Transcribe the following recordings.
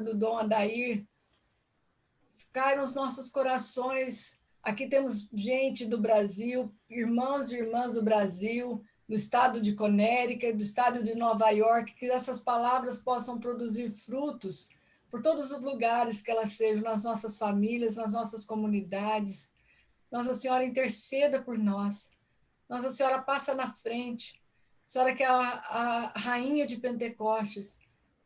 do Dom Adair, cai nos nossos corações. Aqui temos gente do Brasil, irmãos e irmãs do Brasil, do estado de Connecticut, do estado de Nova York, que essas palavras possam produzir frutos por todos os lugares que elas sejam, nas nossas famílias, nas nossas comunidades. Nossa Senhora, interceda por nós. Nossa Senhora, passa na frente. Senhora, que é a rainha de Pentecostes,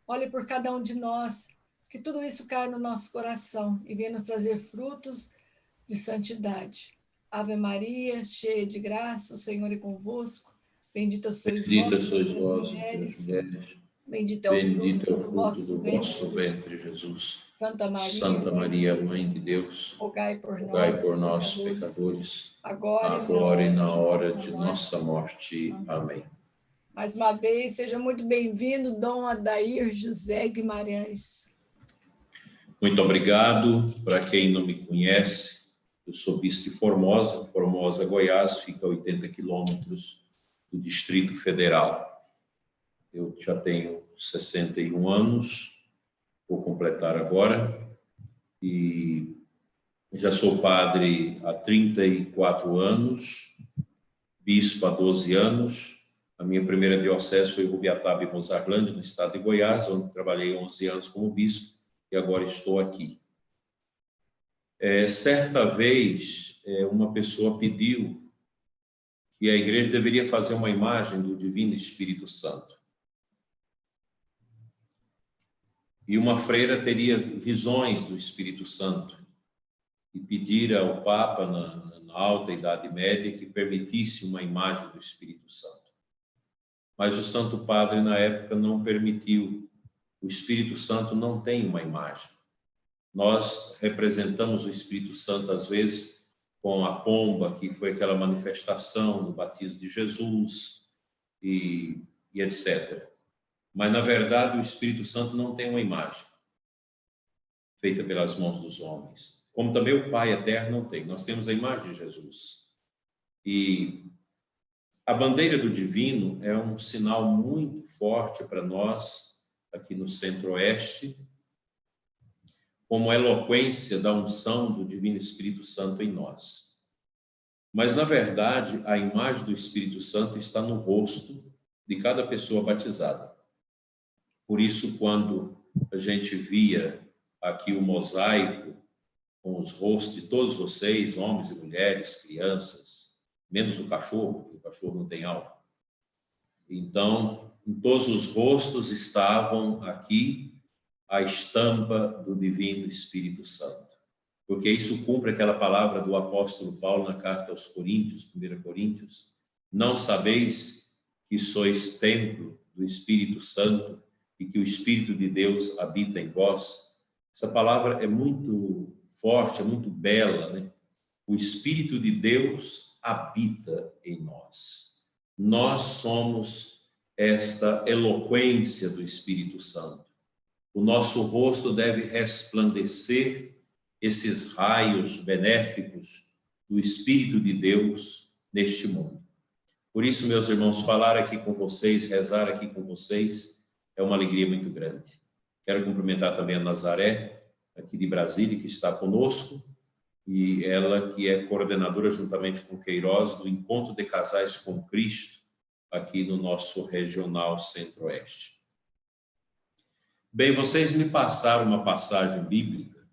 olhe por cada um de nós, que tudo isso caia no nosso coração e venha nos trazer frutos de santidade. Ave Maria, cheia de graça, o Senhor é convosco. Bendita sois vós entre as mulheres. Bendito é o fruto do vosso ventre, Jesus. Santa Maria, Mãe de Deus, rogai por nós, pecadores, agora e na hora de nossa morte. Amém. Mais uma vez, seja muito bem-vindo, Dom Adair José Guimarães. Muito obrigado. Para quem não me conhece, eu sou bispo de Formosa. Formosa, Goiás, fica a 80 quilômetros do Distrito Federal. Eu já tenho 61 anos, vou completar agora, e já sou padre há 34 anos, bispo há 12 anos. A minha primeira diocese foi Rubiataba e Mozarlândia, no estado de Goiás, onde trabalhei 11 anos como bispo, e agora estou aqui. Certa vez, uma pessoa pediu que a igreja deveria fazer uma imagem do Divino Espírito Santo. E uma freira teria visões do Espírito Santo e pedir ao Papa, na Alta Idade Média, que permitisse uma imagem do Espírito Santo. Mas o Santo Padre, na época, não permitiu. O Espírito Santo não tem uma imagem. Nós representamos o Espírito Santo, às vezes, com a pomba, que foi aquela manifestação do batismo de Jesus, e etc. Mas, na verdade, o Espírito Santo não tem uma imagem feita pelas mãos dos homens. Como também o Pai Eterno não tem. Nós temos a imagem de Jesus. E a bandeira do divino é um sinal muito forte para nós, aqui no Centro-Oeste, como a eloquência da unção do Divino Espírito Santo em nós. Mas, na verdade, a imagem do Espírito Santo está no rosto de cada pessoa batizada. Por isso, quando a gente via aqui o mosaico com os rostos de todos vocês, homens e mulheres, crianças, menos o cachorro, porque o cachorro não tem alma. Então, em todos os rostos estavam aqui a estampa do Divino Espírito Santo. Porque isso cumpre aquela palavra do apóstolo Paulo na carta aos Coríntios, 1 Coríntios, não sabeis que sois templo do Espírito Santo e que o Espírito de Deus habita em vós? Essa palavra é muito forte, é muito bela, né? O Espírito de Deus habita em nós. Nós somos esta eloquência do Espírito Santo. O nosso rosto deve resplandecer esses raios benéficos do Espírito de Deus neste mundo. Por isso, meus irmãos, falar aqui com vocês, rezar aqui com vocês, é uma alegria muito grande. Quero cumprimentar também a Nazaré, aqui de Brasília, que está conosco, e ela que é coordenadora, juntamente com Queiroz, do Encontro de Casais com Cristo, aqui no nosso regional Centro-Oeste. Bem, vocês me passaram uma passagem bíblica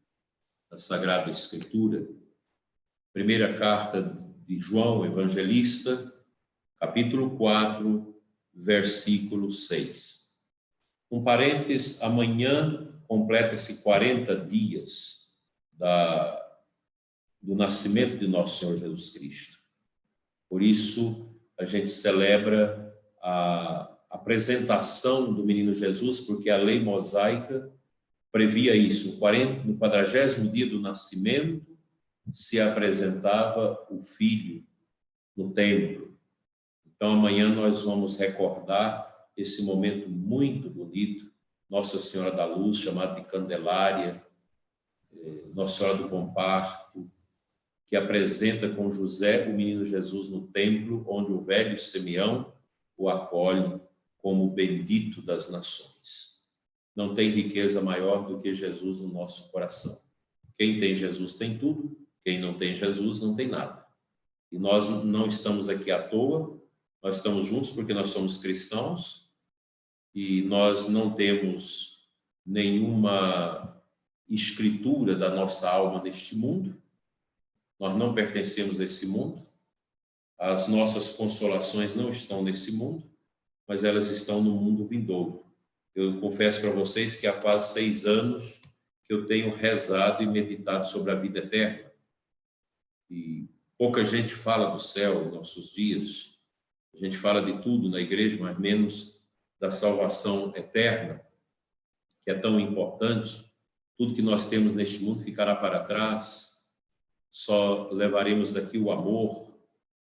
da Sagrada Escritura, primeira carta de João Evangelista, capítulo 4, versículo 6. Um parênteses, amanhã completa-se 40 dias do nascimento de nosso Senhor Jesus Cristo. Por isso, a gente celebra a apresentação do menino Jesus, porque a lei mosaica previa isso. No 40º dia do nascimento, se apresentava o filho no templo. Então, amanhã nós vamos recordar esse momento muito bonito, Nossa Senhora da Luz, chamada de Candelária, Nossa Senhora do Bom Parto, que apresenta com José o menino Jesus no templo, onde o velho Simeão o acolhe como o bendito das nações. não tem riqueza maior do que Jesus no nosso coração. Quem tem Jesus tem tudo, quem não tem Jesus não tem nada. E nós não estamos aqui à toa, nós estamos juntos porque nós somos cristãos e nós não temos nenhuma escritura da nossa alma neste mundo, nós não pertencemos a esse mundo, as nossas consolações não estão nesse mundo, mas elas estão no mundo vindouro. Eu confesso para vocês que há quase 6 anos que eu tenho rezado e meditado sobre a vida eterna. E pouca gente fala do céu em nossos dias. A gente fala de tudo na igreja, mas menos da salvação eterna, que é tão importante. Tudo que nós temos neste mundo ficará para trás. Só levaremos daqui o amor,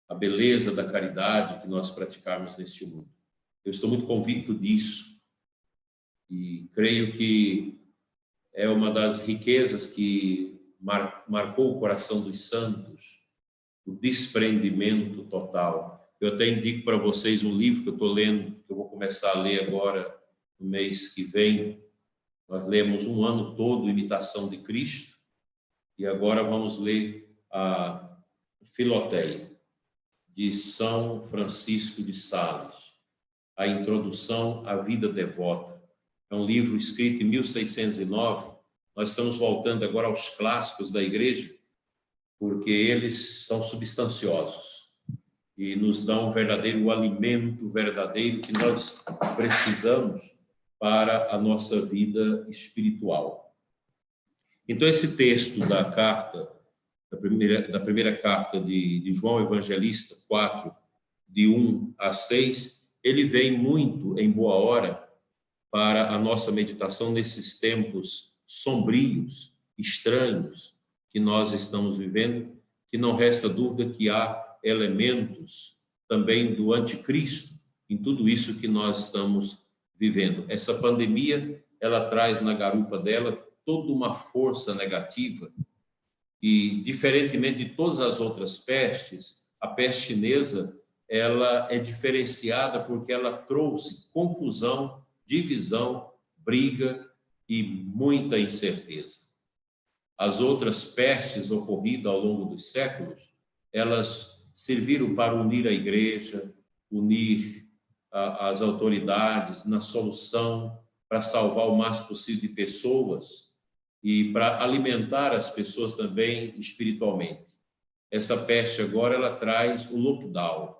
a beleza da caridade que nós praticarmos neste mundo. Eu estou muito convicto disso e creio que é uma das riquezas que marcou o coração dos santos, o desprendimento total. Eu até indico para vocês um livro que eu estou lendo, que eu vou começar a ler agora no mês que vem. Nós lemos um ano todo Imitação de Cristo e agora vamos ler a Filoteia, de São Francisco de Sales, a introdução à vida devota. É um livro escrito em 1609. Nós estamos voltando agora aos clássicos da igreja, porque eles são substanciosos e nos dão um verdadeiro alimento verdadeiro que nós precisamos para a nossa vida espiritual. Então, esse texto da carta, da primeira carta de João Evangelista, 4, de 1 a 6, ele vem muito em boa hora para a nossa meditação nesses tempos sombrios, estranhos que nós estamos vivendo, que não resta dúvida que há elementos também do anticristo em tudo isso que nós estamos vivendo. Essa pandemia, ela traz na garupa dela toda uma força negativa e, diferentemente de todas as outras pestes, a peste chinesa, ela é diferenciada porque ela trouxe confusão, divisão, briga e muita incerteza. As outras pestes ocorridas ao longo dos séculos, elas serviram para unir a igreja, unir as autoridades na solução, para salvar o máximo possível de pessoas e para alimentar as pessoas também espiritualmente. Essa peste agora, ela traz o lockdown,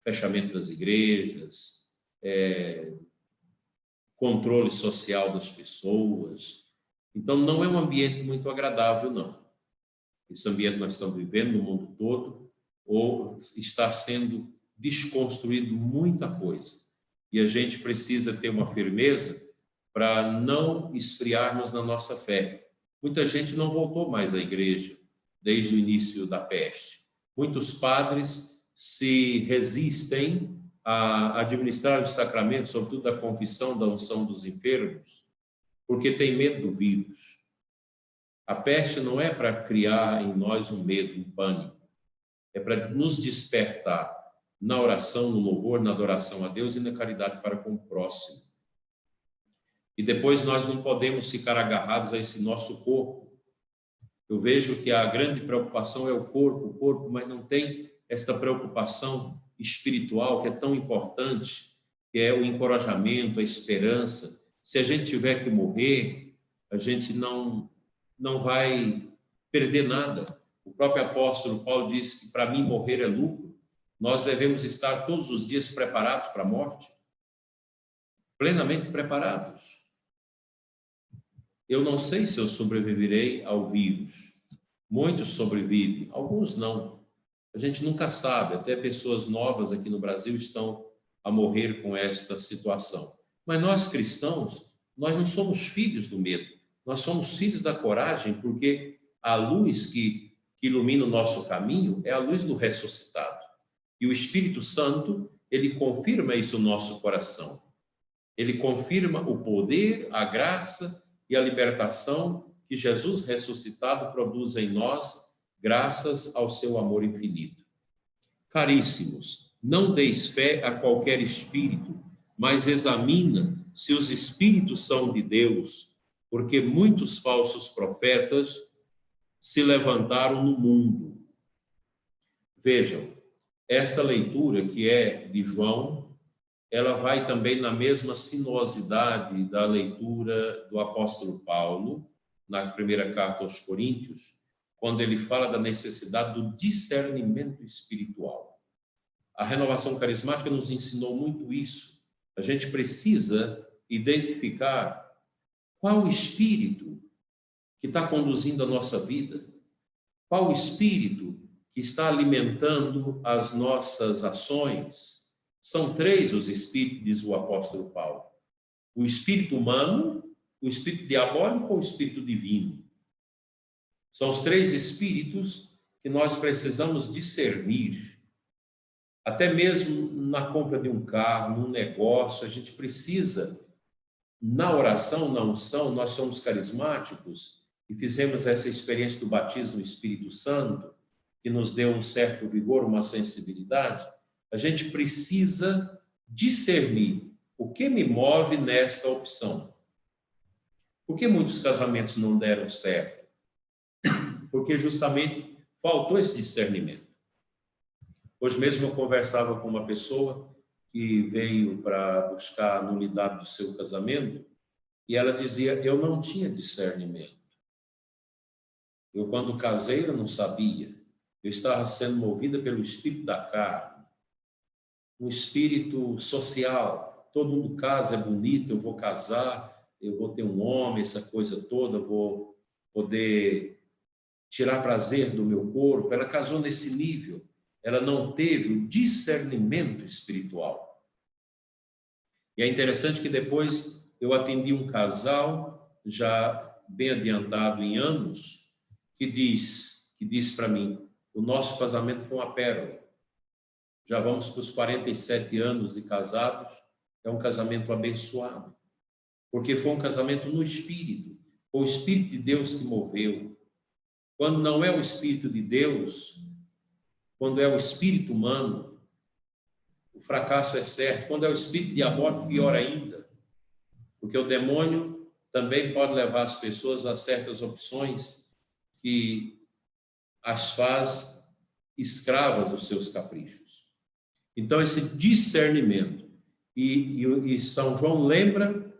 fechamento das igrejas, controle social das pessoas. Então, não é um ambiente muito agradável, não. Esse ambiente que nós estamos vivendo no mundo todo, ou está sendo desconstruído muita coisa. E a gente precisa ter uma firmeza para não esfriarmos na nossa fé. Muita gente não voltou mais à igreja desde o início da peste. Muitos padres se resistem a administrar os sacramentos, sobretudo a confissão da unção dos enfermos, porque tem medo do vírus. A peste não é para criar em nós um medo, um pânico. É para nos despertar na oração, no louvor, na adoração a Deus e na caridade para com o próximo. E depois nós não podemos ficar agarrados a esse nosso corpo. Eu vejo que a grande preocupação é o corpo, mas não tem esta preocupação espiritual que é tão importante, que é o encorajamento, a esperança. Se a gente tiver que morrer, a gente não vai perder nada. O próprio apóstolo Paulo disse que para mim morrer é lucro. Nós devemos estar todos os dias preparados para a morte, plenamente preparados. Eu não sei se eu sobreviverei ao vírus. Muitos sobrevivem, alguns não. A gente nunca sabe, até pessoas novas aqui no Brasil estão a morrer com esta situação. Mas nós cristãos, nós não somos filhos do medo, nós somos filhos da coragem, porque a luz que ilumina o nosso caminho é a luz do ressuscitado. E o Espírito Santo, ele confirma isso no nosso coração. Ele confirma o poder, a graça e a libertação que Jesus ressuscitado produz em nós, graças ao seu amor infinito. Caríssimos, não deis fé a qualquer espírito, mas examina se os espíritos são de Deus, porque muitos falsos profetas se levantaram no mundo. Vejam, esta leitura que é de João, ela vai também na mesma sinuosidade da leitura do apóstolo Paulo, na primeira carta aos Coríntios, quando ele fala da necessidade do discernimento espiritual. A renovação carismática nos ensinou muito isso. A gente precisa identificar qual o espírito que está conduzindo a nossa vida, qual o espírito que está alimentando as nossas ações. São três os espíritos, diz o apóstolo Paulo: o espírito humano, o espírito diabólico ou o espírito divino. São os três espíritos que nós precisamos discernir. Até mesmo na compra de um carro, num negócio, a gente precisa, na oração, na unção, nós somos carismáticos e fizemos essa experiência do batismo no Espírito Santo, que nos deu um certo vigor, uma sensibilidade. A gente precisa discernir o que me move nesta opção. Por que muitos casamentos não deram certo? Porque justamente faltou esse discernimento. Hoje mesmo eu conversava com uma pessoa que veio para buscar a nulidade do seu casamento e ela dizia: eu não tinha discernimento. Eu, quando casei, eu não sabia. Eu estava sendo movida pelo espírito da carne, um espírito social. Todo mundo casa, é bonito, eu vou casar, eu vou ter um homem, essa coisa toda, eu vou poder tirar prazer do meu corpo. Ela casou nesse nível. Ela não teve o discernimento espiritual. E é interessante que depois eu atendi um casal, já bem adiantado em anos, que diz para mim: o nosso casamento foi uma pérola. Já vamos para os 47 anos de casados, é um casamento abençoado, porque foi um casamento no Espírito, foi o Espírito de Deus que moveu. Quando não é o Espírito de Deus, quando é o espírito humano, o fracasso é certo. Quando é o espírito diabólico, pior ainda. Porque o demônio também pode levar as pessoas a certas opções que as faz escravas dos seus caprichos. Então, esse discernimento. E São João lembra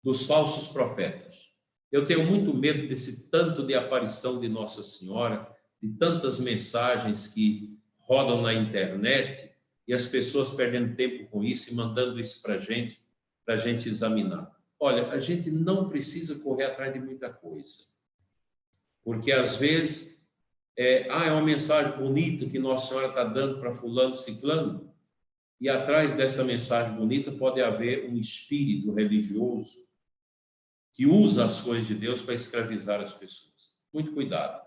dos falsos profetas. Eu tenho muito medo desse tanto de aparição de Nossa Senhora, de tantas mensagens que rodam na internet e as pessoas perdendo tempo com isso e mandando isso para a gente examinar. Olha, a gente não precisa correr atrás de muita coisa, porque às vezes é uma mensagem bonita que Nossa Senhora está dando para fulano, ciclano, e atrás dessa mensagem bonita pode haver um espírito religioso que usa as coisas de Deus para escravizar as pessoas. Muito cuidado.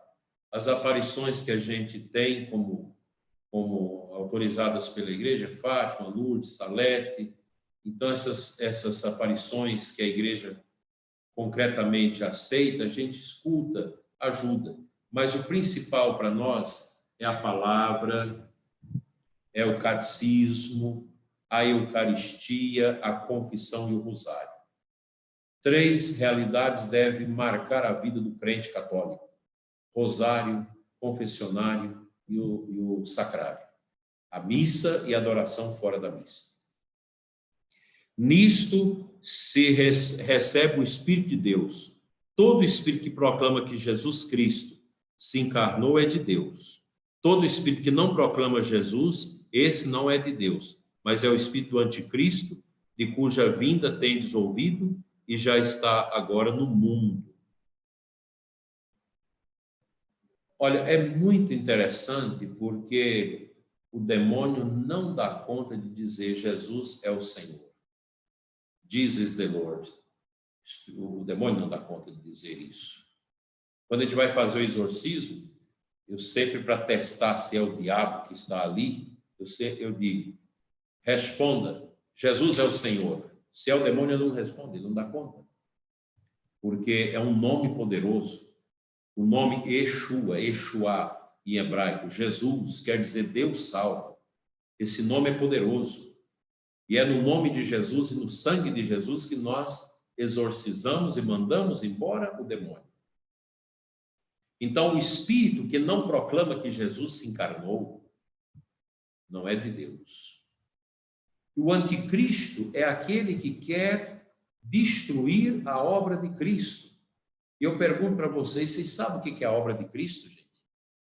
As aparições que a gente tem como autorizadas pela igreja, Fátima, Lourdes, Salete, então essas aparições que a igreja concretamente aceita, a gente escuta, ajuda. Mas o principal para nós é a palavra, é o catecismo, a Eucaristia, a confissão e o rosário. 3 realidades devem marcar a vida do crente católico: rosário, confessionário e o sacrário. A missa e a adoração fora da missa. Nisto se recebe o Espírito de Deus. Todo espírito que proclama que Jesus Cristo se encarnou é de Deus. Todo espírito que não proclama Jesus, esse não é de Deus, mas é o espírito do anticristo, de cuja vinda tendes ouvido e já está agora no mundo. Olha, é muito interessante porque o demônio não dá conta de dizer Jesus é o Senhor. Jesus the Lord. O demônio não dá conta de dizer isso. Quando a gente vai fazer o exorcismo, eu sempre, para testar se é o diabo que está ali, eu digo: responda, Jesus é o Senhor. Se é o demônio, ele não responde, ele não dá conta. Porque é um nome poderoso. O nome Yeshua, em hebraico, Jesus, quer dizer Deus salva. Esse nome é poderoso. E é no nome de Jesus e no sangue de Jesus que nós exorcizamos e mandamos embora o demônio. Então, o espírito que não proclama que Jesus se encarnou não é de Deus. O anticristo é aquele que quer destruir a obra de Cristo. E eu pergunto para vocês sabem o que é a obra de Cristo, gente?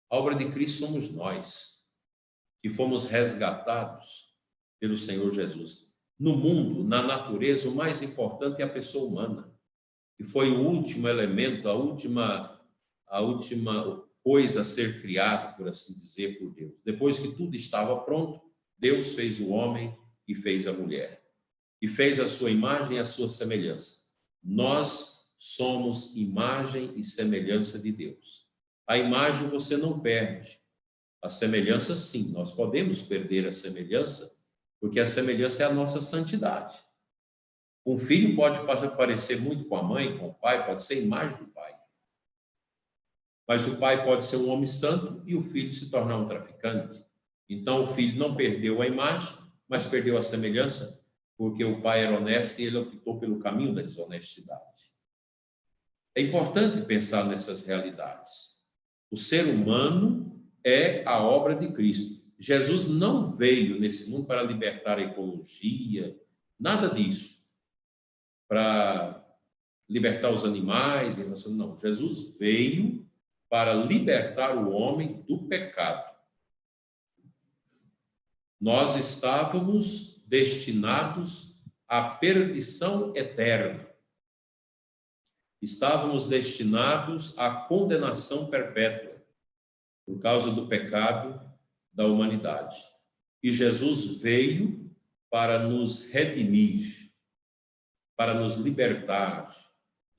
A obra de Cristo somos nós, que fomos resgatados pelo Senhor Jesus. No mundo, na natureza, o mais importante é a pessoa humana, que foi o último elemento, a última coisa a ser criada, por assim dizer, por Deus. Depois que tudo estava pronto, Deus fez o homem e fez a mulher. E fez a sua imagem e a sua semelhança. Nós somos imagem e semelhança de Deus. A imagem você não perde. A semelhança, sim. Nós podemos perder a semelhança, porque a semelhança é a nossa santidade. Um filho pode parecer muito com a mãe, com o pai, pode ser a imagem do pai. Mas o pai pode ser um homem santo e o filho se tornar um traficante. Então, o filho não perdeu a imagem, mas perdeu a semelhança, porque o pai era honesto e ele optou pelo caminho da desonestidade. É importante pensar nessas realidades. O ser humano é a obra de Cristo. Jesus não veio nesse mundo para libertar a ecologia, nada disso. Para libertar os animais, não. Jesus veio para libertar o homem do pecado. Nós estávamos destinados à perdição eterna. Estávamos destinados à condenação perpétua por causa do pecado da humanidade. E Jesus veio para nos redimir, para nos libertar,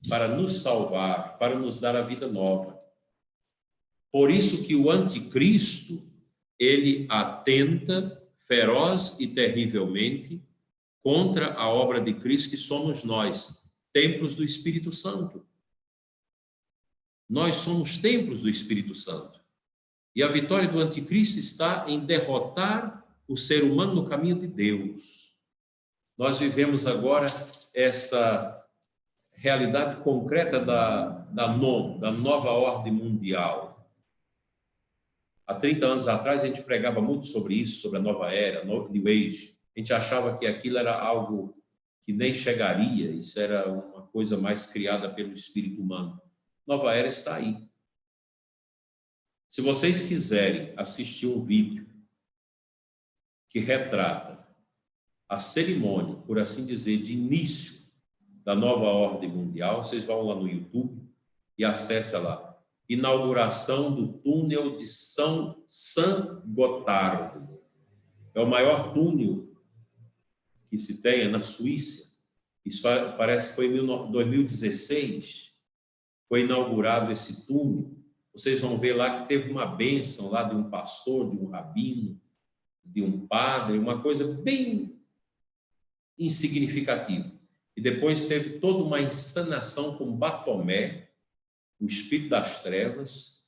para nos salvar, para nos dar a vida nova. Por isso que o anticristo, ele atenta feroz e terrivelmente contra a obra de Cristo, que somos nós, templos do Espírito Santo. Nós somos templos do Espírito Santo. E a vitória do anticristo está em derrotar o ser humano no caminho de Deus. Nós vivemos agora essa realidade concreta da nova ordem mundial. Há 30 anos atrás, a gente pregava muito sobre isso, sobre a nova era, New Age. A gente achava que aquilo era algo que nem chegaria, isso era uma coisa mais criada pelo espírito humano. Nova era está aí. Se vocês quiserem assistir um vídeo que retrata a cerimônia, por assim dizer, de início da nova ordem mundial, vocês vão lá no YouTube e acessem lá. Inauguração do túnel de San Gotardo. É o maior túnel que se tem na Suíça. Isso parece que foi em 2016. Foi inaugurado esse túnel. Vocês vão ver lá que teve uma bênção lá de um pastor, de um rabino, de um padre, uma coisa bem insignificativa. E depois teve toda uma encenação com Batomé, o espírito das trevas,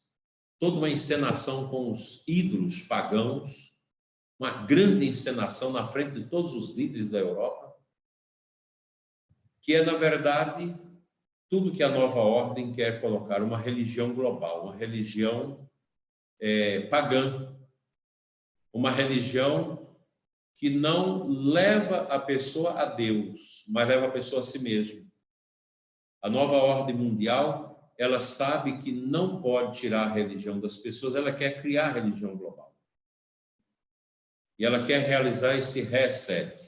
toda uma encenação com os ídolos pagãos, uma grande encenação na frente de todos os líderes da Europa, que é, na verdade, tudo que a nova ordem quer colocar, uma religião global, uma religião pagã, uma religião que não leva a pessoa a Deus, mas leva a pessoa a si mesmo. A nova ordem mundial, ela sabe que não pode tirar a religião das pessoas, ela quer criar a religião global. E ela quer realizar esse reset.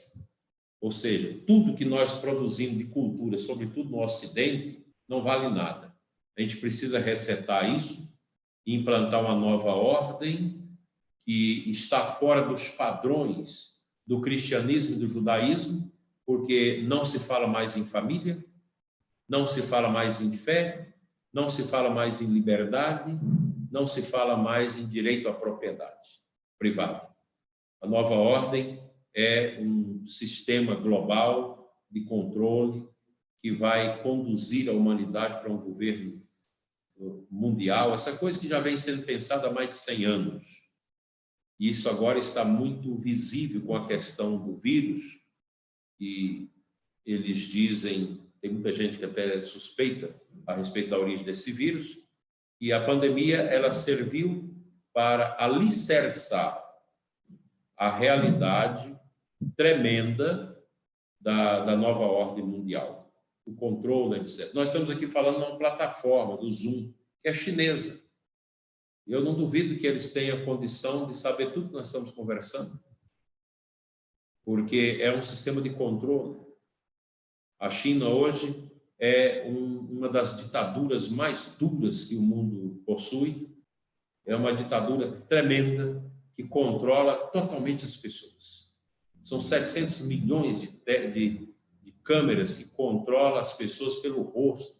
Ou seja, tudo que nós produzimos de cultura, sobretudo no Ocidente, não vale nada. A gente precisa resetar isso e implantar uma nova ordem que está fora dos padrões do cristianismo e do judaísmo, porque não se fala mais em família, não se fala mais em fé, não se fala mais em liberdade, não se fala mais em direito à propriedade privada. A nova ordem é um sistema global de controle que vai conduzir a humanidade para um governo mundial, essa coisa que já vem sendo pensada há mais de 100 anos. E isso agora está muito visível com a questão do vírus, e eles dizem, tem muita gente que até suspeita a respeito da origem desse vírus, e a pandemia ela serviu para alicerçar a realidade tremenda da nova ordem mundial, o controle, etc. Nós estamos aqui falando numa plataforma do Zoom, que é chinesa. Eu não duvido que eles tenham condição de saber tudo que nós estamos conversando, porque é um sistema de controle. A China hoje é uma das ditaduras mais duras que o mundo possui. É uma ditadura tremenda que controla totalmente as pessoas. São 700 milhões de câmeras que controlam as pessoas pelo rosto.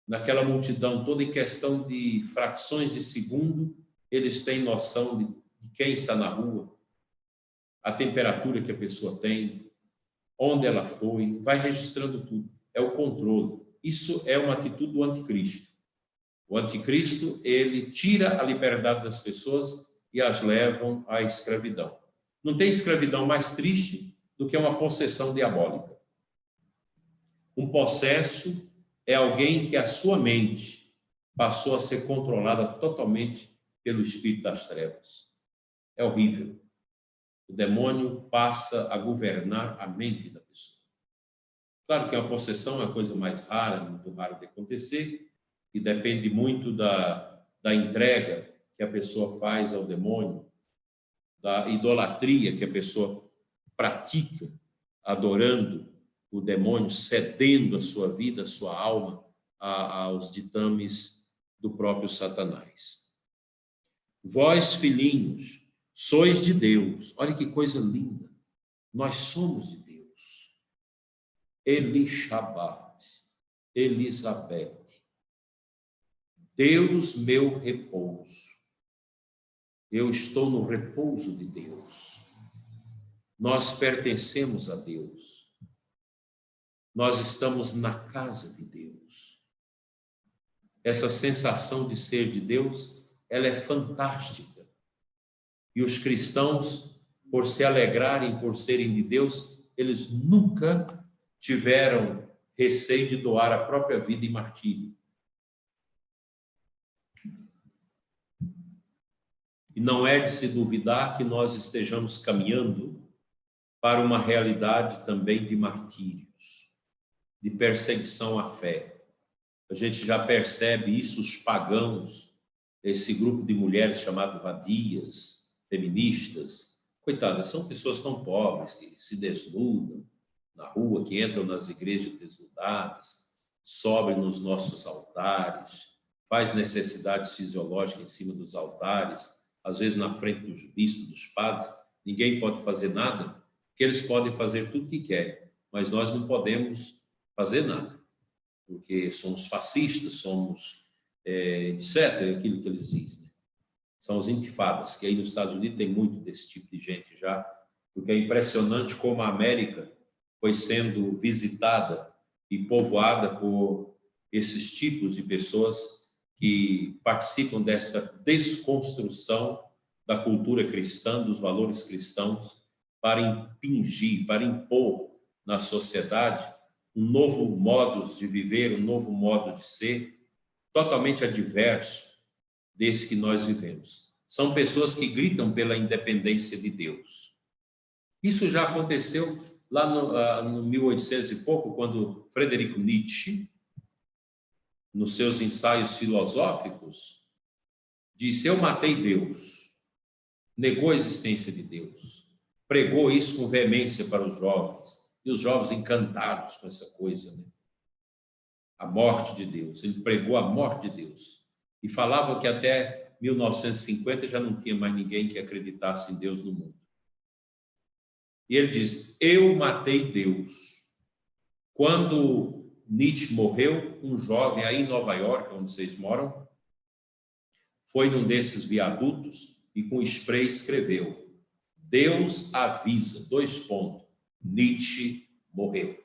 Naquela multidão toda, em questão de frações de segundo, eles têm noção de quem está na rua, a temperatura que a pessoa tem, onde ela foi, vai registrando tudo. É o controle. Isso é uma atitude do anticristo. O anticristo, ele tira a liberdade das pessoas e as levam à escravidão. Não tem escravidão mais triste do que uma possessão diabólica. Um possesso é alguém que a sua mente passou a ser controlada totalmente pelo espírito das trevas. É horrível. O demônio passa a governar a mente da pessoa. Claro que a possessão é uma coisa mais rara, muito rara de acontecer, e depende muito da entrega que a pessoa faz ao demônio, da idolatria que a pessoa pratica, adorando o demônio, cedendo a sua vida, a sua alma aos ditames do próprio Satanás. Vós, filhinhos, sois de Deus. Olha que coisa linda. Nós somos de Deus. Elishabat, Elizabeth. Deus, meu repouso. Eu estou no repouso de Deus. Nós pertencemos a Deus. Nós estamos na casa de Deus. Essa sensação de ser de Deus, ela é fantástica. E os cristãos, por se alegrarem por serem de Deus, eles nunca tiveram receio de doar a própria vida em martírio. E não é de se duvidar que nós estejamos caminhando para uma realidade também de martírios, de perseguição à fé. A gente já percebe isso, os pagãos, esse grupo de mulheres chamado vadias, feministas, coitadas, são pessoas tão pobres que se desnudam na rua, que entram nas igrejas desnudadas, sobem nos nossos altares, faz necessidades fisiológicas em cima dos altares, às vezes na frente dos bispos, dos padres. Ninguém pode fazer nada, porque eles podem fazer tudo o que querem, mas nós não podemos fazer nada, porque somos fascistas, somos, etc., aquilo que eles dizem, né? São os intifadas, que aí nos Estados Unidos tem muito desse tipo de gente já, porque é impressionante como a América foi sendo visitada e povoada por esses tipos de pessoas que participam desta desconstrução da cultura cristã, dos valores cristãos, para impingir, para impor na sociedade um novo modo de viver, um novo modo de ser, totalmente adverso desse que nós vivemos. São pessoas que gritam pela independência de Deus. Isso já aconteceu lá no 1800 e pouco, quando Friedrich Nietzsche, nos seus ensaios filosóficos, disse: eu matei Deus, negou a existência de Deus, pregou isso com veemência para os jovens, e os jovens encantados com essa coisa, né? A morte de Deus. Ele pregou a morte de Deus e falava que até 1950 já não tinha mais ninguém que acreditasse em Deus no mundo. E ele diz: eu matei Deus. Quando Nietzsche morreu, um jovem aí em Nova York, onde vocês moram, foi num desses viadutos e com spray escreveu: Deus avisa, : Nietzsche morreu.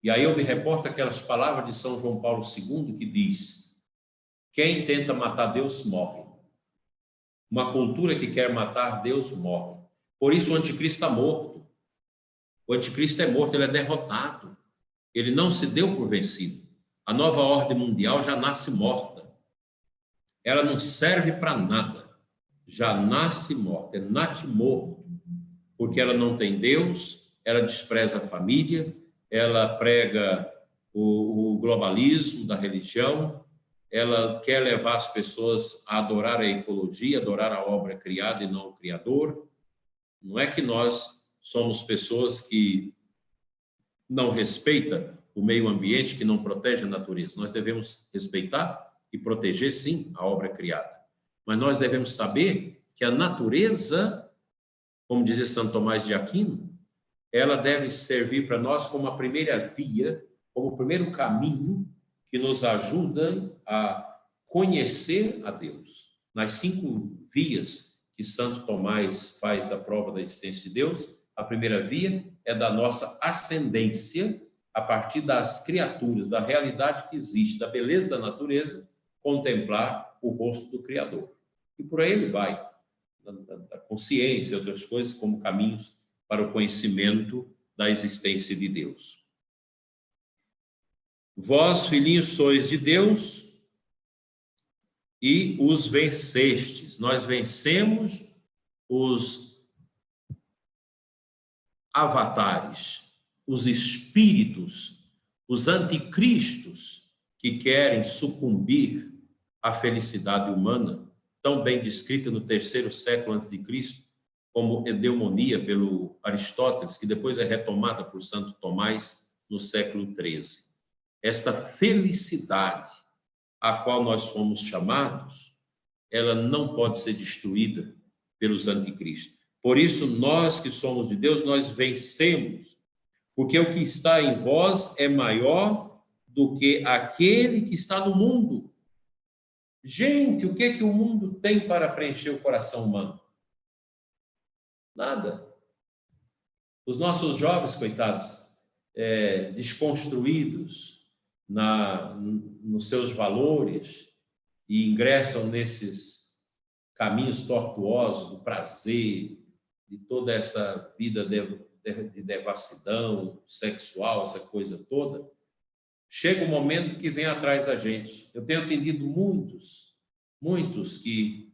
E aí eu me reporto aquelas palavras de São João Paulo II que diz: quem tenta matar Deus morre. Uma cultura que quer matar Deus morre. Por isso o anticristo está morto. O anticristo é morto, ele é derrotado. Ele não se deu por vencido. A nova ordem mundial já nasce morta. Ela não serve para nada. Já nasce morta, é natimorto. Porque ela não tem Deus, ela despreza a família, ela prega o globalismo da religião, ela quer levar as pessoas a adorar a ecologia, adorar a obra criada e não o Criador. Não é que nós somos pessoas que não respeitam o meio ambiente, que não protegem a natureza. Nós devemos respeitar e proteger, sim, a obra criada. Mas nós devemos saber que a natureza, como dizia Santo Tomás de Aquino, ela deve servir para nós como a primeira via, como o primeiro caminho que nos ajuda a conhecer a Deus. Nas 5 vias que Santo Tomás faz da prova da existência de Deus, a primeira via é da nossa ascendência a partir das criaturas, da realidade que existe, da beleza da natureza, contemplar o rosto do Criador. E por aí ele vai, da consciência e outras coisas como caminhos para o conhecimento da existência de Deus. Vós, filhinhos, sois de Deus e os vencestes. Nós vencemos os avatares, os espíritos, os anticristos que querem sucumbir à felicidade humana, tão bem descrita no 3º século antes de Cristo, como eudemonia pelo Aristóteles, que depois é retomada por Santo Tomás no século 13. Esta felicidade a qual nós fomos chamados, ela não pode ser destruída pelos anticristos. Por isso, nós que somos de Deus, nós vencemos, porque o que está em vós é maior do que aquele que está no mundo. Gente, o que o mundo tem para preencher o coração humano? Nada. Os nossos jovens, coitados, desconstruídos nos seus valores e ingressam nesses caminhos tortuosos do prazer, de toda essa vida de devassidão sexual, essa coisa toda, chega um momento que vem atrás da gente. Eu tenho atendido muitos que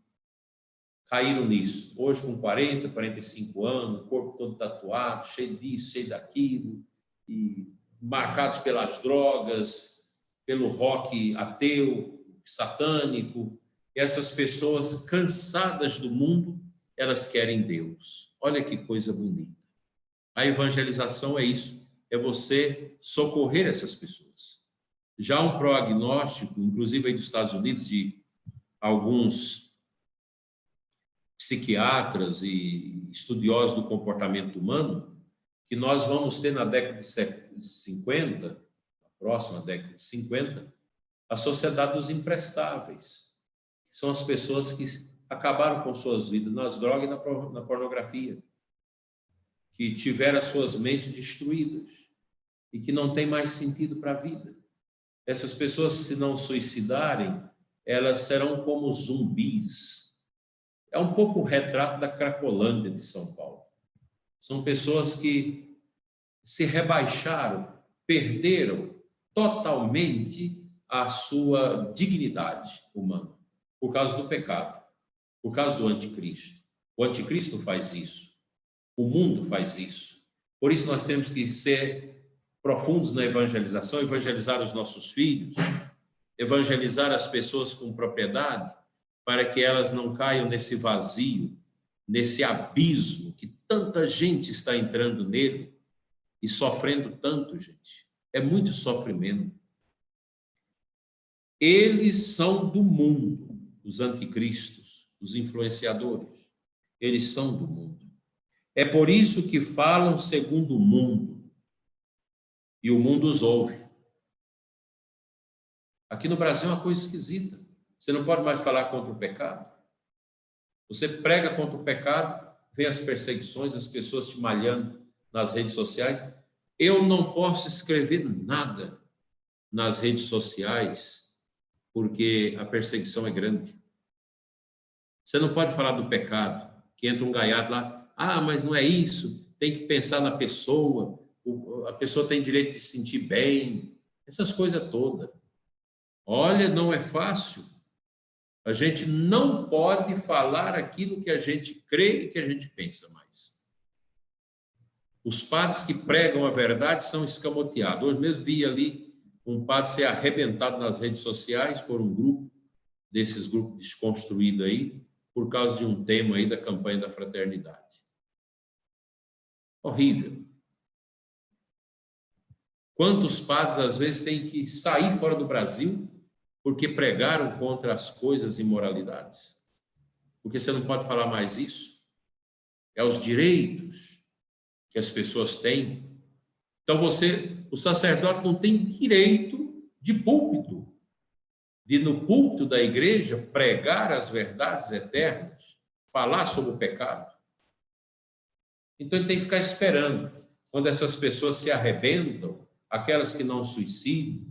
caíram nisso, hoje com 40, 45 anos, o corpo todo tatuado, cheio disso, cheio daquilo, e marcados pelas drogas, pelo rock ateu, satânico. E essas pessoas cansadas do mundo, elas querem Deus. Olha que coisa bonita. A evangelização é isso, é você socorrer essas pessoas. Já um prognóstico, inclusive aí dos Estados Unidos, de alguns psiquiatras e estudiosos do comportamento humano, que nós vamos ter na década de 50, na próxima década de 50, a sociedade dos imprestáveis. São as pessoas que acabaram com suas vidas nas drogas e na pornografia, que tiveram as suas mentes destruídas e que não tem mais sentido para a vida. Essas pessoas, se não suicidarem, elas serão como zumbis. É um pouco o retrato da Cracolândia de São Paulo. São pessoas que se rebaixaram, perderam totalmente a sua dignidade humana, por causa do pecado, por causa do anticristo. O anticristo faz isso, o mundo faz isso. Por isso nós temos que ser profundos na evangelização, evangelizar os nossos filhos, evangelizar as pessoas com propriedade, para que elas não caiam nesse vazio, nesse abismo que tanta gente está entrando nele e sofrendo tanto, gente. É muito sofrimento. Eles são do mundo, os anticristos, os influenciadores. Eles são do mundo. É por isso que falam segundo o mundo. E o mundo os ouve. Aqui no Brasil é uma coisa esquisita. Você não pode mais falar contra o pecado. Você prega contra o pecado, vem as perseguições, as pessoas te malhando nas redes sociais. Eu não posso escrever nada nas redes sociais, porque a perseguição é grande. Você não pode falar do pecado, que entra um gaiato lá, mas não é isso, tem que pensar na pessoa, a pessoa tem direito de se sentir bem, essas coisas todas. Olha, não é fácil. A gente não pode falar aquilo que a gente crê e que a gente pensa mais. Os padres que pregam a verdade são escamoteados. Hoje mesmo vi ali um padre ser arrebentado nas redes sociais por um grupo, desses grupos desconstruídos aí, por causa de um tema aí da campanha da fraternidade. Horrível. Quantos padres, às vezes, têm que sair fora do Brasil porque pregaram contra as coisas e imoralidades? Porque você não pode falar mais isso? É os direitos que as pessoas têm. Então, o sacerdote não tem direito de púlpito, de no púlpito da igreja pregar as verdades eternas, falar sobre o pecado. Então, ele tem que ficar esperando. Quando essas pessoas se arrebentam, aquelas que não suicidam,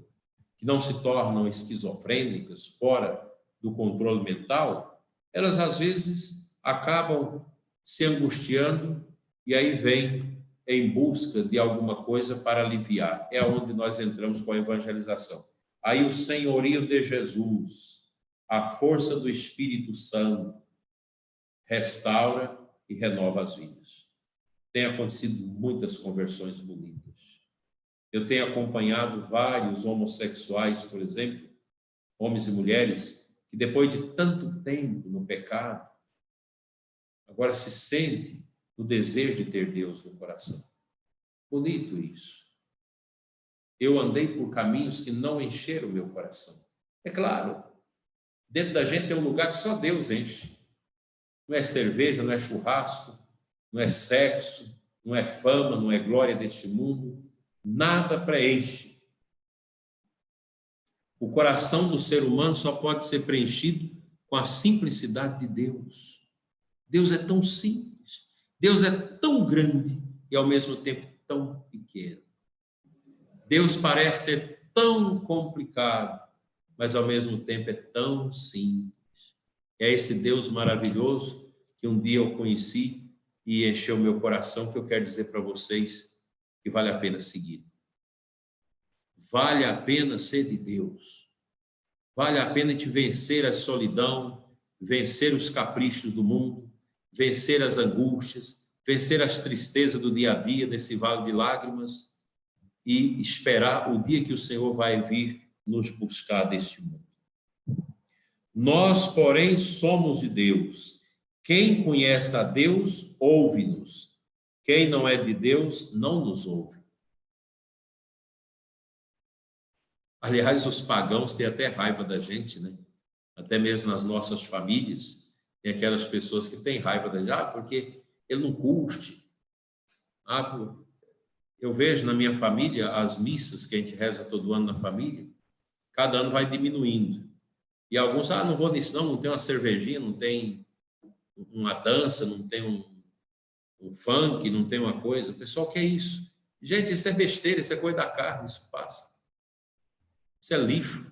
que não se tornam esquizofrênicas, fora do controle mental, elas às vezes acabam se angustiando e aí vêm em busca de alguma coisa para aliviar. É onde nós entramos com a evangelização. Aí o senhorio de Jesus, a força do Espírito Santo, restaura e renova as vidas. Tem acontecido muitas conversões bonitas. Eu tenho acompanhado vários homossexuais, por exemplo, homens e mulheres, que depois de tanto tempo no pecado, agora se sente no desejo de ter Deus no coração. Bonito isso. Eu andei por caminhos que não encheram o meu coração. É claro, dentro da gente tem um lugar que só Deus enche. Não é cerveja, não é churrasco, não é sexo, não é fama, não é glória deste mundo. Nada preenche. O coração do ser humano só pode ser preenchido com a simplicidade de Deus. Deus é tão simples, Deus é tão grande e ao mesmo tempo tão pequeno. Deus parece ser tão complicado, mas ao mesmo tempo é tão simples. É esse Deus maravilhoso que um dia eu conheci e encheu meu coração, que eu quero dizer para vocês que vale a pena seguir. Vale a pena ser de Deus. Vale a pena te vencer a solidão, vencer os caprichos do mundo, vencer as angústias, vencer as tristezas do dia a dia, nesse vale de lágrimas, e esperar o dia que o Senhor vai vir nos buscar deste mundo. Nós, porém, somos de Deus. Quem conhece a Deus, ouve-nos. Quem não é de Deus, não nos ouve. Aliás, os pagãos têm até raiva da gente, né? Até mesmo nas nossas famílias, tem aquelas pessoas que têm raiva da gente, porque ele não curte. Eu vejo na minha família as missas que a gente reza todo ano na família, cada ano vai diminuindo. E alguns, não vou nisso não tem uma cervejinha, não tem uma dança, não tem um funk, não tem uma coisa. O pessoal quer isso. Gente, isso é besteira, isso é coisa da carne, isso passa. Isso é lixo.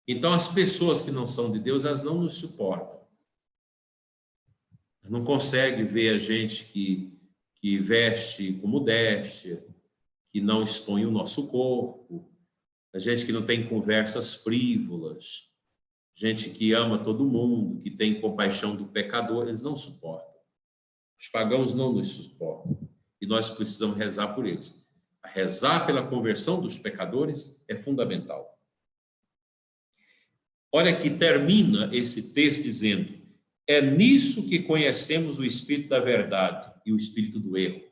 Então, as pessoas que não são de Deus, elas não nos suportam. Não conseguem ver a gente que veste com modéstia, que não expõe o nosso corpo, a gente que não tem conversas frívolas, gente que ama todo mundo, que tem compaixão do pecador, eles não suportam. Os pagãos não nos suportam. E nós precisamos rezar por eles. Rezar pela conversão dos pecadores é fundamental. Olha que termina esse texto dizendo: é nisso que conhecemos o espírito da verdade e o espírito do erro.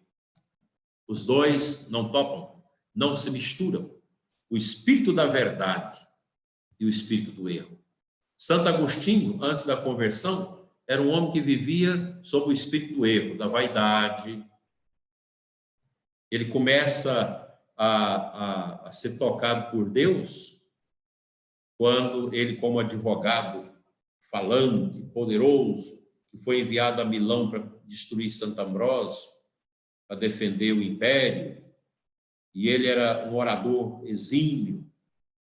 Os dois não topam, não se misturam. O espírito da verdade e o espírito do erro. Santo Agostinho, antes da conversão, era um homem que vivia sob o espírito do erro, da vaidade. Ele começa a ser tocado por Deus quando ele, como advogado falante, poderoso, que foi enviado a Milão para destruir Santo Ambrósio, para defender o império, e ele era um orador exímio,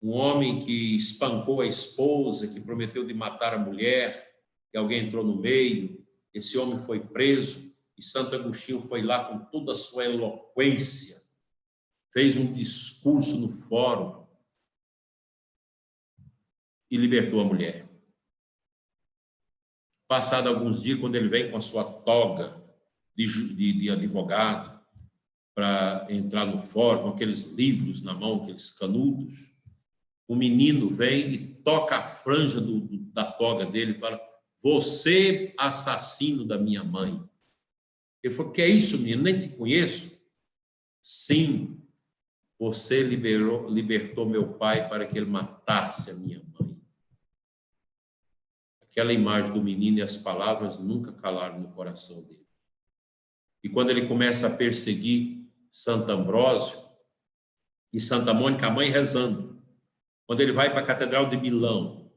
um homem que espancou a esposa, que prometeu de matar a mulher, e alguém entrou no meio, esse homem foi preso, E Santo Agostinho foi lá com toda a sua eloquência, fez um discurso no fórum e libertou a mulher. Passado alguns dias, quando ele vem com a sua toga de advogado para entrar no fórum, com aqueles livros na mão, aqueles canudos, o menino vem e toca a franja da toga dele e fala: você, assassino da minha mãe. Ele falou: que é isso, menino? Nem te conheço. Sim, você libertou meu pai para que ele matasse a minha mãe. Aquela imagem do menino e as palavras nunca calaram no coração dele. E quando ele começa a perseguir Santo Ambrósio e Santa Mônica, a mãe rezando, quando ele vai para a Catedral de Milão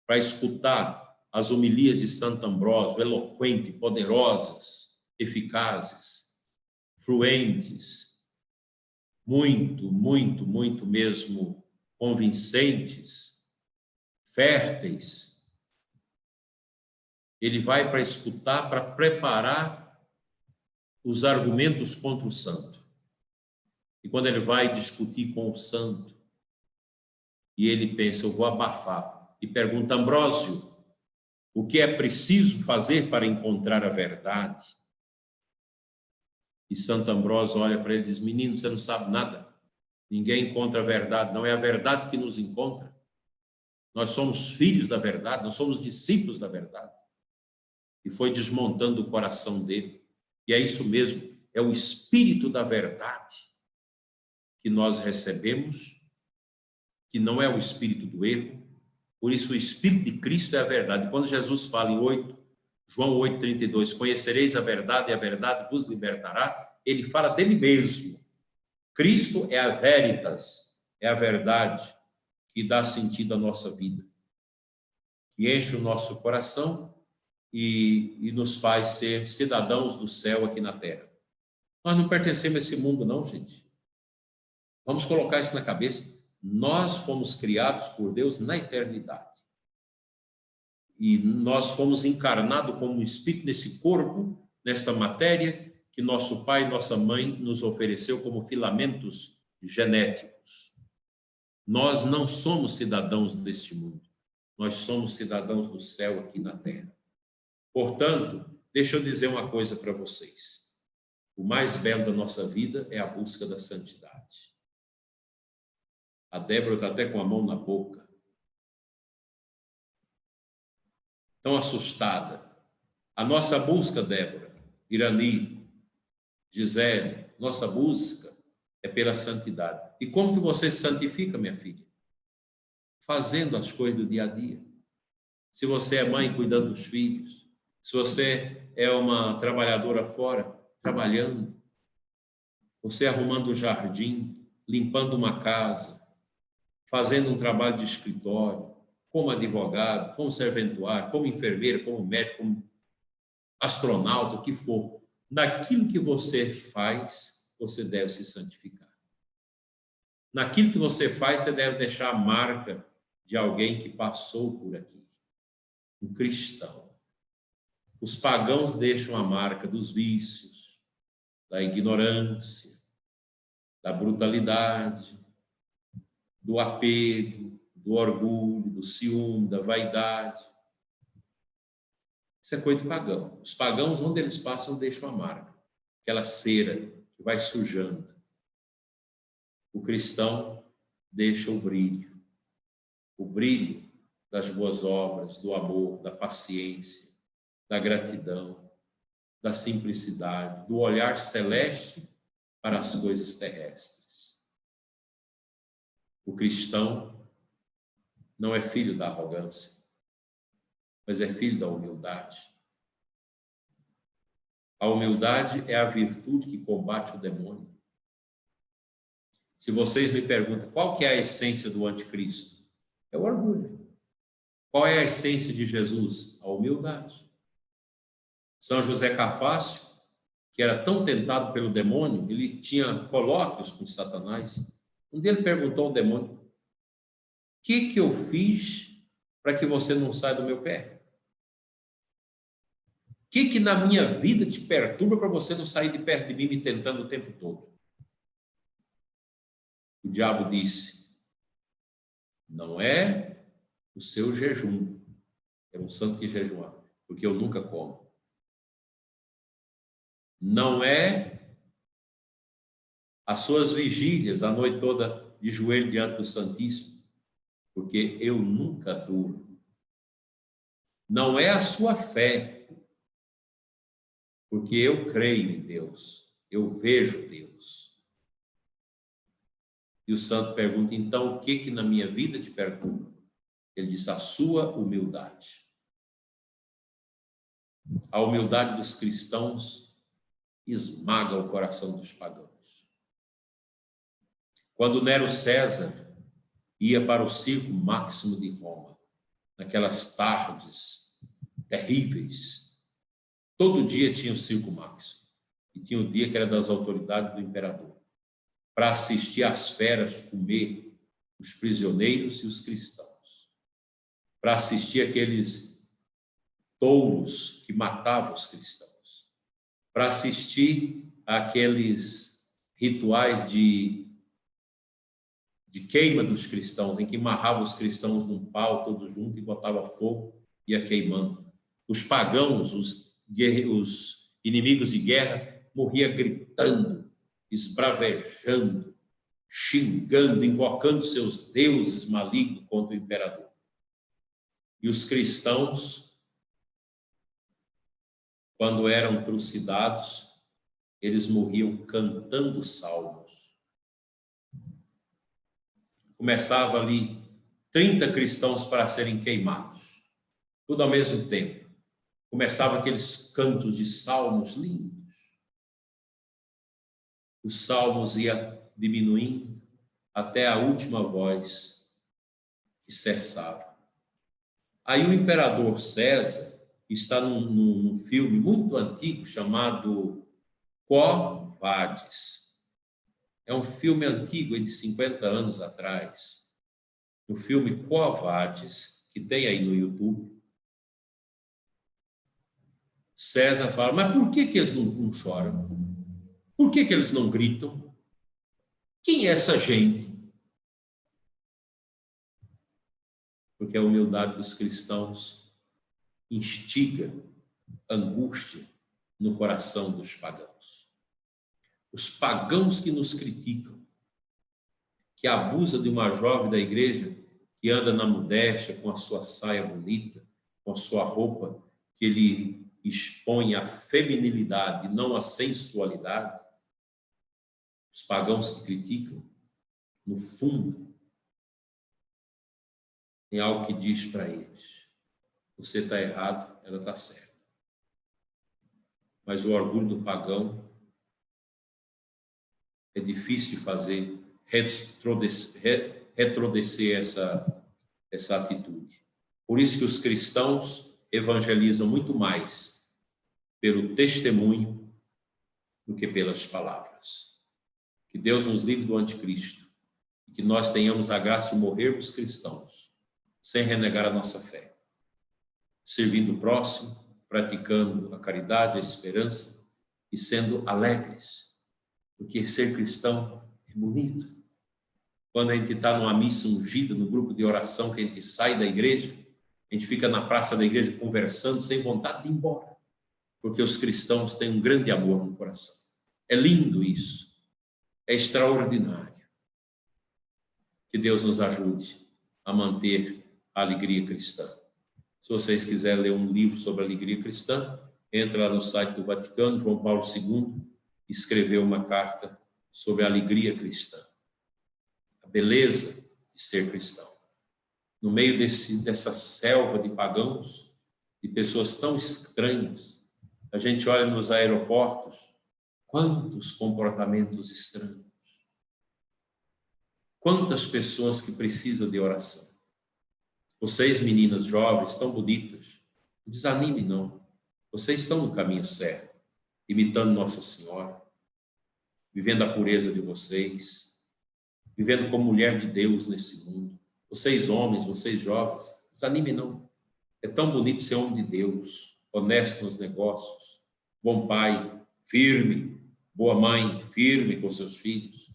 para escutar as homilias de Santo Ambrósio, eloquentes, poderosas, eficazes, fluentes, muito mesmo convincentes, férteis, ele vai para escutar, para preparar os argumentos contra o santo. E quando ele vai discutir com o santo, e ele pensa: eu vou abafar, e pergunta: Ambrósio, o que é preciso fazer para encontrar a verdade? E Santo Ambrósio olha para ele e diz: menino, você não sabe nada. Ninguém encontra a verdade, não é a verdade que nos encontra. Nós somos filhos da verdade, nós somos discípulos da verdade. E foi desmontando o coração dele. E é isso mesmo, é o Espírito da verdade que nós recebemos, que não é o espírito do erro. Por isso o Espírito de Cristo é a verdade. Quando Jesus fala em João 8,32, conhecereis a verdade e a verdade vos libertará, ele fala dele mesmo. Cristo é a veritas, é a verdade que dá sentido à nossa vida, que enche o nosso coração e nos faz ser cidadãos do céu aqui na terra. Nós não pertencemos a esse mundo não, gente. Vamos colocar isso na cabeça. Nós fomos criados por Deus na eternidade. E nós fomos encarnados como um espírito nesse corpo, nesta matéria, que nosso pai e nossa mãe nos ofereceu como filamentos genéticos. Nós não somos cidadãos deste mundo. Nós somos cidadãos do céu aqui na terra. Portanto, deixa eu dizer uma coisa para vocês. O mais belo da nossa vida é a busca da santidade. A Débora está até com a mão na boca. Tão assustada. A nossa busca, Débora, Irani, Gisele, nossa busca é pela santidade. E como que você se santifica, minha filha? Fazendo as coisas do dia a dia. Se você é mãe, cuidando dos filhos. Se você é uma trabalhadora fora, trabalhando. Você arrumando o jardim, limpando uma casa, fazendo um trabalho de escritório, como advogado, como serventuário, como enfermeira, como médico, como astronauta, o que for. Naquilo que você faz, você deve se santificar. Naquilo que você faz, você deve deixar a marca de alguém que passou por aqui. Um cristão. Os pagãos deixam a marca dos vícios, da ignorância, da brutalidade, do apego, do orgulho, do ciúme, da vaidade. Isso é coisa de pagão. Os pagãos, onde eles passam, deixam a marca. Aquela cera que vai sujando. O cristão deixa o brilho das boas obras, do amor, da paciência, da gratidão, da simplicidade, do olhar celeste para as coisas terrestres. O cristão não é filho da arrogância, mas é filho da humildade. A humildade é a virtude que combate o demônio. Se vocês me perguntam qual que é a essência do anticristo, é o orgulho. Qual é a essência de Jesus? A humildade. São José Cafácio, que era tão tentado pelo demônio, ele tinha colóquios com Satanás. Um dia ele perguntou ao demônio: o que eu fiz para que você não saia do meu pé? que na minha vida te perturba para você não sair de perto de mim me tentando o tempo todo? O diabo disse: não é o seu jejum. É um santo que jejuar, porque eu nunca como. Não é as suas vigílias, a noite toda de joelho diante do Santíssimo, porque eu nunca durmo. Não é a sua fé, porque eu creio em Deus, eu vejo Deus. E o santo pergunta: então, o que na minha vida te perturba? Ele diz: a sua humildade. A humildade dos cristãos esmaga o coração dos pagãos. Quando Nero César ia para o circo máximo de Roma, naquelas tardes terríveis, todo dia tinha o circo máximo, e tinha o dia que era das autoridades do imperador, para assistir às feras comer os prisioneiros e os cristãos, para assistir aqueles touros que matavam os cristãos, para assistir àqueles rituais de queima dos cristãos, em que amarrava os cristãos num pau todos juntos e botava fogo e ia queimando. Os pagãos, os inimigos de guerra, morriam gritando, esbravejando, xingando, invocando seus deuses malignos contra o imperador. E os cristãos, quando eram trucidados, eles morriam cantando salmos. Começava ali 30 cristãos para serem queimados, tudo ao mesmo tempo. Começava aqueles cantos de salmos lindos. Os salmos iam diminuindo até a última voz que cessava. Aí o imperador César está num filme muito antigo chamado Quo Vadis. É um filme antigo, de 50 anos atrás. No filme Quo Vadis, que tem aí no YouTube, César fala: mas por que eles não choram? Por que eles não gritam? Quem é essa gente? Porque a humildade dos cristãos instiga angústia no coração dos pagãos. Os pagãos que nos criticam, que abusa de uma jovem da igreja que anda na modéstia, com a sua saia bonita, com a sua roupa que lhe expõe a feminilidade, não a sensualidade. Os pagãos que criticam, no fundo, tem algo que diz para eles: você está errado, ela está certa. Mas o orgulho do pagão é difícil de fazer retroceder essa atitude. Por isso que os cristãos evangelizam muito mais pelo testemunho do que pelas palavras. Que Deus nos livre do anticristo e que nós tenhamos a graça de morrermos cristãos sem renegar a nossa fé, servindo o próximo, praticando a caridade, a esperança e sendo alegres, porque ser cristão é bonito. Quando a gente está numa missa ungida, no grupo de oração, que a gente sai da igreja, a gente fica na praça da igreja conversando sem vontade de ir embora, porque os cristãos têm um grande amor no coração. É lindo isso, é extraordinário. Que Deus nos ajude a manter a alegria cristã. Se vocês quiserem ler um livro sobre a alegria cristã, entra lá no site do Vaticano. João Paulo II escreveu uma carta sobre a alegria cristã, a beleza de ser cristão. No meio dessa selva de pagãos, de pessoas tão estranhas, a gente olha nos aeroportos, quantos comportamentos estranhos, quantas pessoas que precisam de oração. Vocês, meninas jovens, tão bonitas, não desanimem não, vocês estão no caminho certo, imitando Nossa Senhora, vivendo a pureza de vocês, vivendo como mulher de Deus nesse mundo. Vocês homens, vocês jovens, desanimem não. É tão bonito ser homem de Deus. honesto nos negócios, bom pai, firme, boa mãe, firme com seus filhos,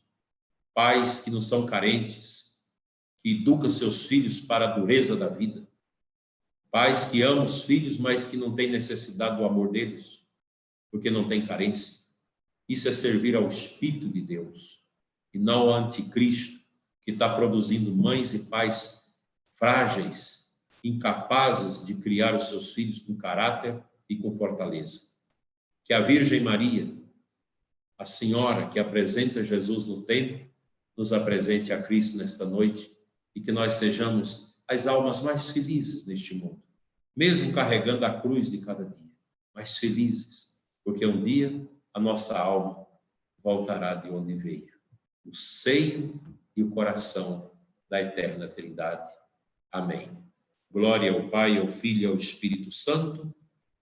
pais que não são carentes, que educam seus filhos para a dureza da vida, pais que amam os filhos, mas que não têm necessidade do amor deles, porque não têm carência. Isso é servir ao Espírito de Deus, e não ao anticristo, que está produzindo mães e pais frágeis, incapazes de criar os seus filhos com caráter e com fortaleza. Que a Virgem Maria, a Senhora que apresenta Jesus no templo, nos apresente a Cristo nesta noite, e que nós sejamos as almas mais felizes neste mundo, mesmo carregando a cruz de cada dia, mas felizes, porque um dia a nossa alma voltará de onde veio, o seio e o coração da eterna Trindade. Amém. Glória ao Pai, ao Filho e ao Espírito Santo,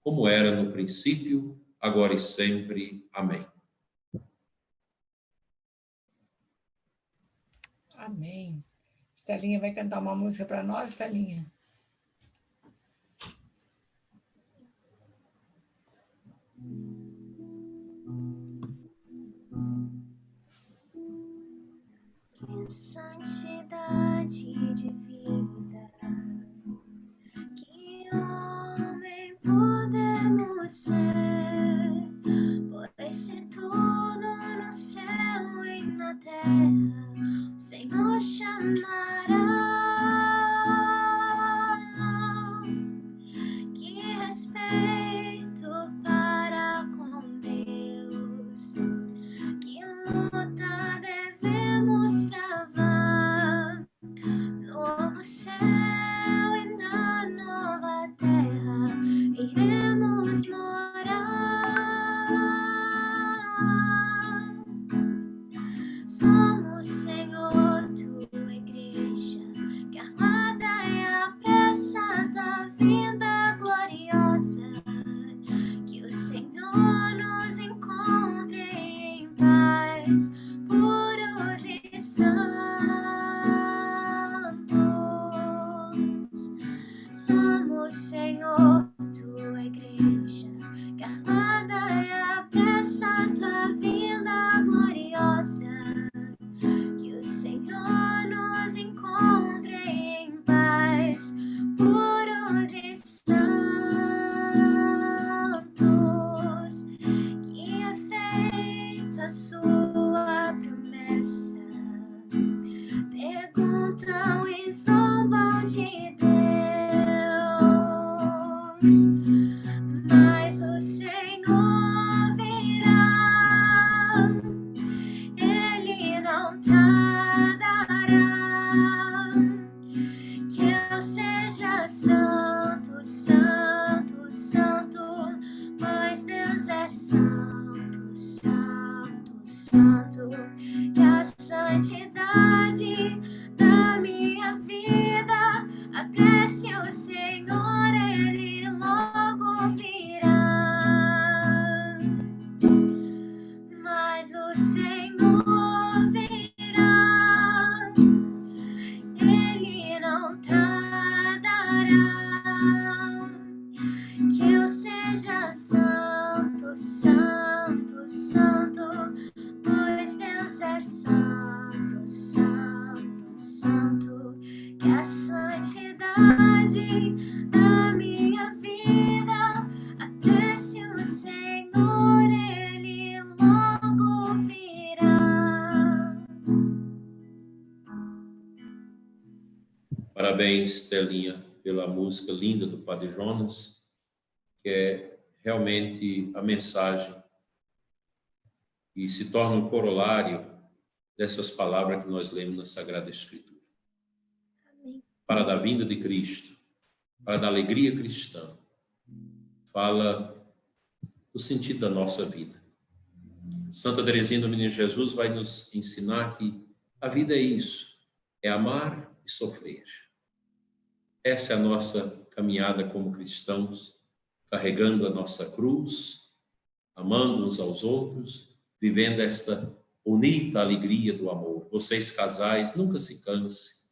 como era no princípio, agora e sempre. Amém. Amém. Estelinha vai cantar uma música para nós, Estelinha? Que santidade de vida, que homem podemos ser, pois se tudo no céu e na terra o Senhor chamará. Que respeito para com Deus, que luta devemos travar, novo céu e na nova terra iremos morar. Somos, Senhor, tua igreja, que aguarda e apressa tua vinda gloriosa. Que o Senhor nos encontre em paz, puros e santos. Somos, Senhor, tua igreja, que aguarda e apressa tua vinda gloriosa. Que o Senhor nos encontre em paz, puros e santos. Que é feita a sua promessa, perguntam e zombam de Deus, mas o Senhor virá, Ele não tardará. Que eu seja santo, santo, santo, pois Deus é santo, santo, santo. Que a santidade da minha vida apresse o Senhor, Ele logo virá. Mas o Senhor virá, Ele não tardará. Que eu seja santo, santo, santo, pois Deus é santo, santo, santo. Que a santidade da minha vida apresse o Senhor, Ele logo virá. Parabéns, Telinha, pela música linda do Padre Jonas, que é realmente a mensagem e se torna um corolário dessas palavras que nós lemos na Sagrada Escritura. Amém. Para da vinda de Cristo, para da alegria cristã, fala do sentido da nossa vida. Santa Teresinha do Menino Jesus vai nos ensinar que a vida é isso, é amar e sofrer. Essa é a nossa caminhada como cristãos, carregando a nossa cruz, amando uns aos outros, vivendo esta bonita alegria do amor. Vocês, casais, nunca se cansem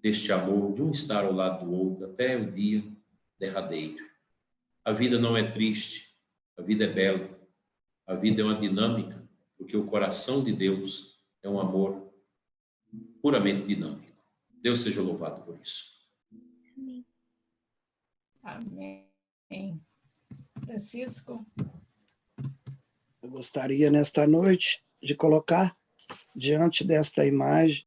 deste amor, de um estar ao lado do outro até o dia derradeiro. A vida não é triste, a vida é bela. A vida é uma dinâmica, porque o coração de Deus é um amor puramente dinâmico. Deus seja louvado por isso. Amém. Amém. Francisco? Eu gostaria, nesta noite, de colocar diante desta imagem